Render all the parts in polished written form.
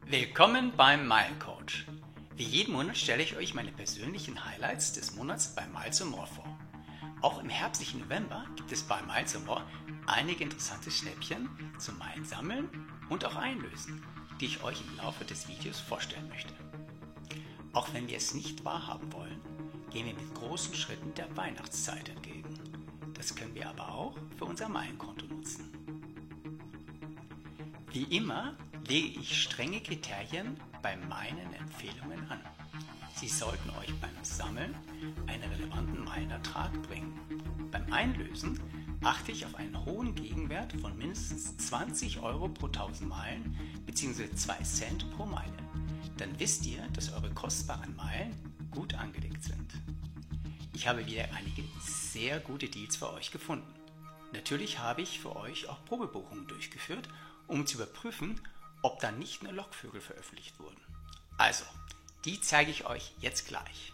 Willkommen beim Meilencoach. Wie jeden Monat stelle ich euch meine persönlichen Highlights des Monats bei Miles & More vor. Auch im herbstlichen November gibt es bei Miles & More einige interessante Schnäppchen zum Meilen sammeln und auch einlösen, die ich euch im Laufe des Videos vorstellen möchte. Auch wenn wir es nicht wahrhaben wollen, gehen wir mit großen Schritten der Weihnachtszeit entgegen. Das können wir aber auch für unser Meilenkonto nutzen. Wie immer lege ich strenge Kriterien bei meinen Empfehlungen an. Sie sollten euch beim Sammeln einen relevanten Meilenertrag bringen. Beim Einlösen achte ich auf einen hohen Gegenwert von mindestens 20 Euro pro 1000 Meilen bzw. 2 Cent pro Meile. Dann wisst ihr, dass eure kostbaren Meilen gut angelegt sind. Ich habe wieder einige sehr gute Deals für euch gefunden. Natürlich habe ich für euch auch Probebuchungen durchgeführt, um zu überprüfen, ob da nicht nur Lockvögel veröffentlicht wurden. Also, die zeige ich euch jetzt gleich.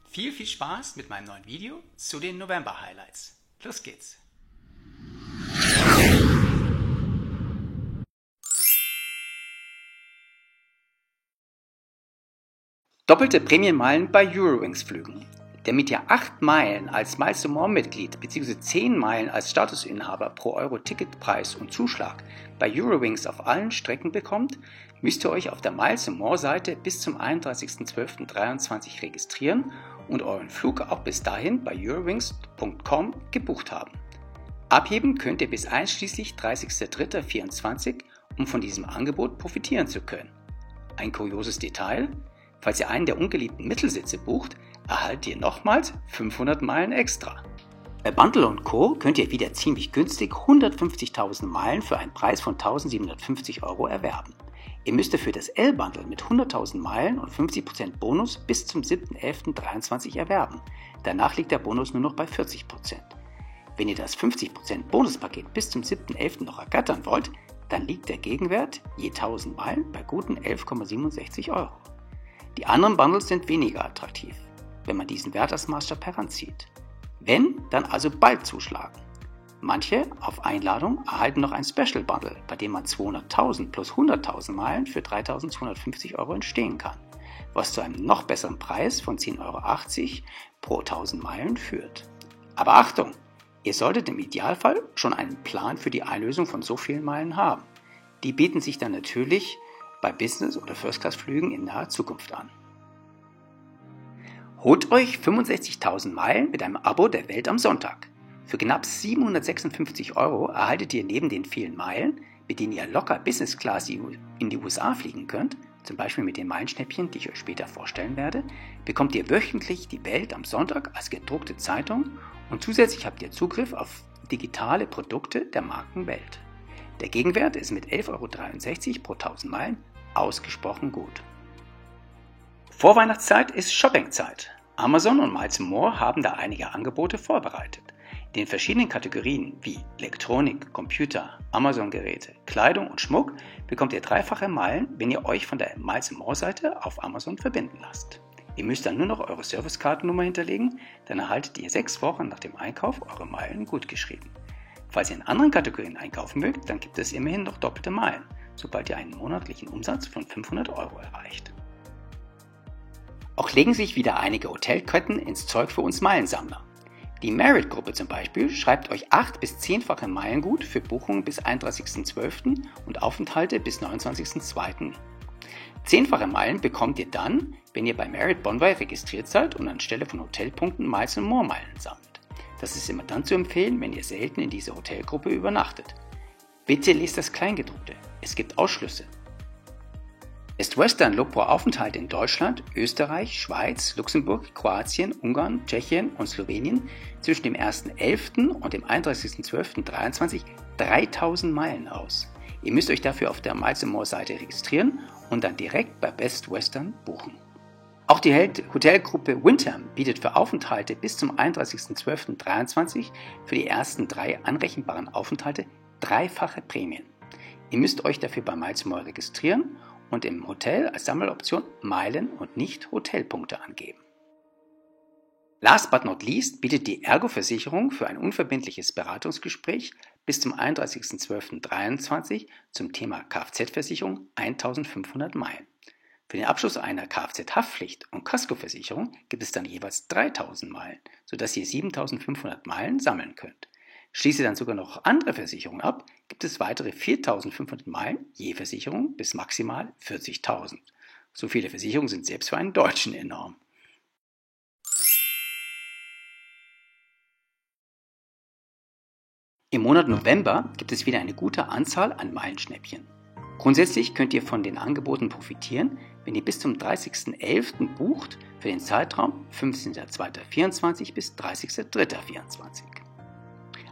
Viel Spaß mit meinem neuen Video zu den November-Highlights. Los geht's! Doppelte Prämienmeilen bei Eurowings-Flügen. Damit ihr 8 Meilen als Miles & More Mitglied bzw. 10 Meilen als Statusinhaber pro Euro Ticketpreis und Zuschlag bei Eurowings auf allen Strecken bekommt, müsst ihr euch auf der Miles & More Seite bis zum 31.12.2023 registrieren und euren Flug auch bis dahin bei eurowings.com gebucht haben. Abheben könnt ihr bis einschließlich 30.03.2024, um von diesem Angebot profitieren zu können. Ein kurioses Detail: Falls ihr einen der ungeliebten Mittelsitze bucht, erhaltet ihr nochmals 500 Meilen extra. Bei Bundle & Co. könnt ihr wieder ziemlich günstig 150.000 Meilen für einen Preis von 1.750 Euro erwerben. Ihr müsst dafür das L-Bundle mit 100.000 Meilen und 50% Bonus bis zum 7.11.23 erwerben. Danach liegt der Bonus nur noch bei 40%. Wenn ihr das 50% Bonuspaket bis zum 7.11. noch ergattern wollt, dann liegt der Gegenwert je 1.000 Meilen bei guten 11,67 Euro. Die anderen Bundles sind weniger attraktiv, wenn man diesen Wert als Maßstab heranzieht. Wenn, dann also bald zuschlagen. Manche, auf Einladung, erhalten noch ein Special Bundle, bei dem man 200.000 plus 100.000 Meilen für 3.250 Euro entstehen kann, was zu einem noch besseren Preis von 10,80 Euro pro 1.000 Meilen führt. Aber Achtung! Ihr solltet im Idealfall schon einen Plan für die Einlösung von so vielen Meilen haben. Die bieten sich dann natürlich bei Business- oder First-Class-Flügen in naher Zukunft an. Holt euch 65.000 Meilen mit einem Abo der Welt am Sonntag. Für knapp 756 Euro erhaltet ihr neben den vielen Meilen, mit denen ihr locker Business Class in die USA fliegen könnt, zum Beispiel mit den Meilenschnäppchen, die ich euch später vorstellen werde, bekommt ihr wöchentlich die Welt am Sonntag als gedruckte Zeitung und zusätzlich habt ihr Zugriff auf digitale Produkte der Marken Welt. Der Gegenwert ist mit 11,63 Euro pro 1000 Meilen ausgesprochen gut. Vorweihnachtszeit ist Shoppingzeit. Amazon und Miles & More haben da einige Angebote vorbereitet. In den verschiedenen Kategorien wie Elektronik, Computer, Amazon-Geräte, Kleidung und Schmuck bekommt ihr dreifache Meilen, wenn ihr euch von der Miles & More Seite auf Amazon verbinden lasst. Ihr müsst dann nur noch eure Servicekartennummer hinterlegen, dann erhaltet ihr 6 Wochen nach dem Einkauf eure Meilen gutgeschrieben. Falls ihr in anderen Kategorien einkaufen mögt, dann gibt es immerhin noch doppelte Meilen, sobald ihr einen monatlichen Umsatz von 500 Euro erreicht. Auch legen sich wieder einige Hotelketten ins Zeug für uns Meilensammler. Die Merit-Gruppe zum Beispiel schreibt euch 8- bis 10-fache Meilengut für Buchungen bis 31.12. und Aufenthalte bis 29.02. 10-fache Meilen bekommt ihr dann, wenn ihr bei Merit Bonvoy registriert seid und anstelle von Hotelpunkten Miles & More Meilen sammelt. Das ist immer dann zu empfehlen, wenn ihr selten in dieser Hotelgruppe übernachtet. Bitte lest das Kleingedruckte, es gibt Ausschlüsse. Best Western lobt pro Aufenthalt in Deutschland, Österreich, Schweiz, Luxemburg, Kroatien, Ungarn, Tschechien und Slowenien zwischen dem 1.11. und dem 31.12.23 3.000 Meilen aus. Ihr müsst euch dafür auf der Miles & More Seite registrieren und dann direkt bei Best Western buchen. Auch die Hotelgruppe Wyndham bietet für Aufenthalte bis zum 31.12.23 für die ersten 3 anrechenbaren Aufenthalte dreifache Prämien. Ihr müsst euch dafür bei Miles & More registrieren und im Hotel als Sammeloption Meilen und nicht Hotelpunkte angeben. Last but not least bietet die Ergo-Versicherung für ein unverbindliches Beratungsgespräch bis zum 31.12.23 zum Thema Kfz-Versicherung 1500 Meilen. Für den Abschluss einer Kfz-Haftpflicht- und Kaskoversicherung gibt es dann jeweils 3000 Meilen, sodass ihr 7500 Meilen sammeln könnt. Schließe dann sogar noch andere Versicherungen ab, gibt es weitere 4500 Meilen je Versicherung bis maximal 40.000. So viele Versicherungen sind selbst für einen Deutschen enorm. Im Monat November gibt es wieder eine gute Anzahl an Meilenschnäppchen. Grundsätzlich könnt ihr von den Angeboten profitieren, wenn ihr bis zum 30.11. bucht für den Zeitraum 15.02.24 bis 30.03.24.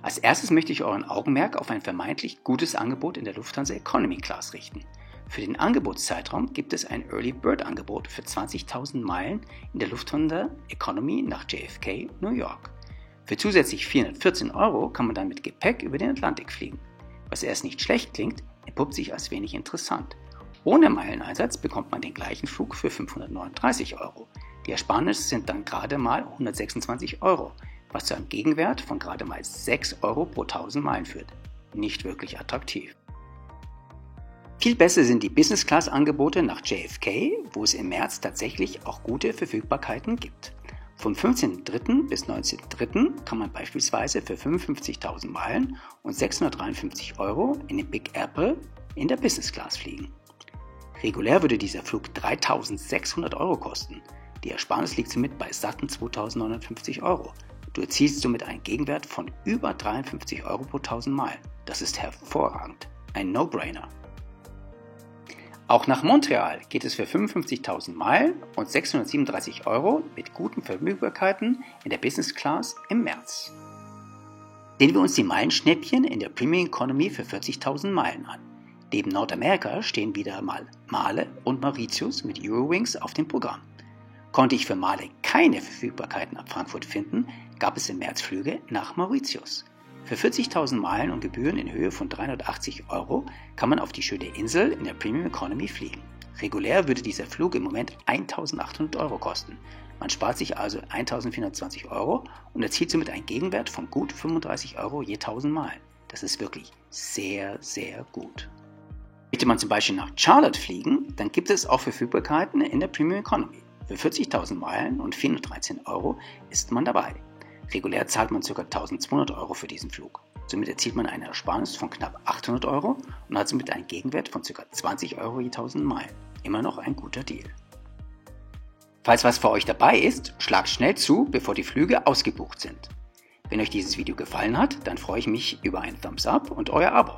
Als erstes möchte ich euren Augenmerk auf ein vermeintlich gutes Angebot in der Lufthansa Economy Class richten. Für den Angebotszeitraum gibt es ein Early Bird Angebot für 20.000 Meilen in der Lufthansa Economy nach JFK, New York. Für zusätzlich 414 € kann man dann mit Gepäck über den Atlantik fliegen. Was erst nicht schlecht klingt, entpuppt sich als wenig interessant. Ohne Meileneinsatz bekommt man den gleichen Flug für 539 €. Die Ersparnisse sind dann gerade mal 126 €, was zu einem Gegenwert von gerade mal 6 € pro 1000 Meilen führt. Nicht wirklich attraktiv. Viel besser sind die Business-Class-Angebote nach JFK, wo es im März tatsächlich auch gute Verfügbarkeiten gibt. Vom 15.03. bis 19.03. kann man beispielsweise für 55.000 Meilen und 653 € in den Big Apple in der Business Class fliegen. Regulär würde dieser Flug 3.600 € kosten. Die Ersparnis liegt somit bei satten 2.950 €. Du erzielst somit einen Gegenwert von über 53 € pro 1000 Meilen. Das ist hervorragend. Ein No-Brainer. Auch nach Montreal geht es für 55.000 Meilen und 637 € mit guten Verfügbarkeiten in der Business Class im März. Sehen wir uns die Meilenschnäppchen in der Premium Economy für 40.000 Meilen an. Neben Nordamerika stehen wieder mal Male und Mauritius mit Eurowings auf dem Programm. Konnte ich für Male keine Verfügbarkeiten ab Frankfurt finden, gab es im März Flüge nach Mauritius. Für 40.000 Meilen und Gebühren in Höhe von 380 € kann man auf die schöne Insel in der Premium Economy fliegen. Regulär würde dieser Flug im Moment 1.800 € kosten. Man spart sich also 1.420 € und erzielt somit einen Gegenwert von gut 35 € je 1000 Meilen. Das ist wirklich sehr, sehr gut. Möchte man zum Beispiel nach Charlotte fliegen, dann gibt es auch Verfügbarkeiten in der Premium Economy. Für 40.000 Meilen und 413 € ist man dabei. Regulär zahlt man ca. 1.200 € für diesen Flug. Somit erzielt man eine Ersparnis von knapp 800 € und hat somit einen Gegenwert von ca. 20 € je 1000 Meilen. Immer noch ein guter Deal. Falls was für euch dabei ist, schlagt schnell zu, bevor die Flüge ausgebucht sind. Wenn euch dieses Video gefallen hat, dann freue ich mich über einen Thumbs Up und euer Abo.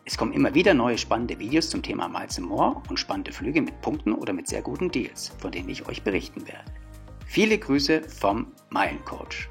Es kommen immer wieder neue spannende Videos zum Thema Miles & More und spannende Flüge mit Punkten oder mit sehr guten Deals, von denen ich euch berichten werde. Viele Grüße vom Meilencoach.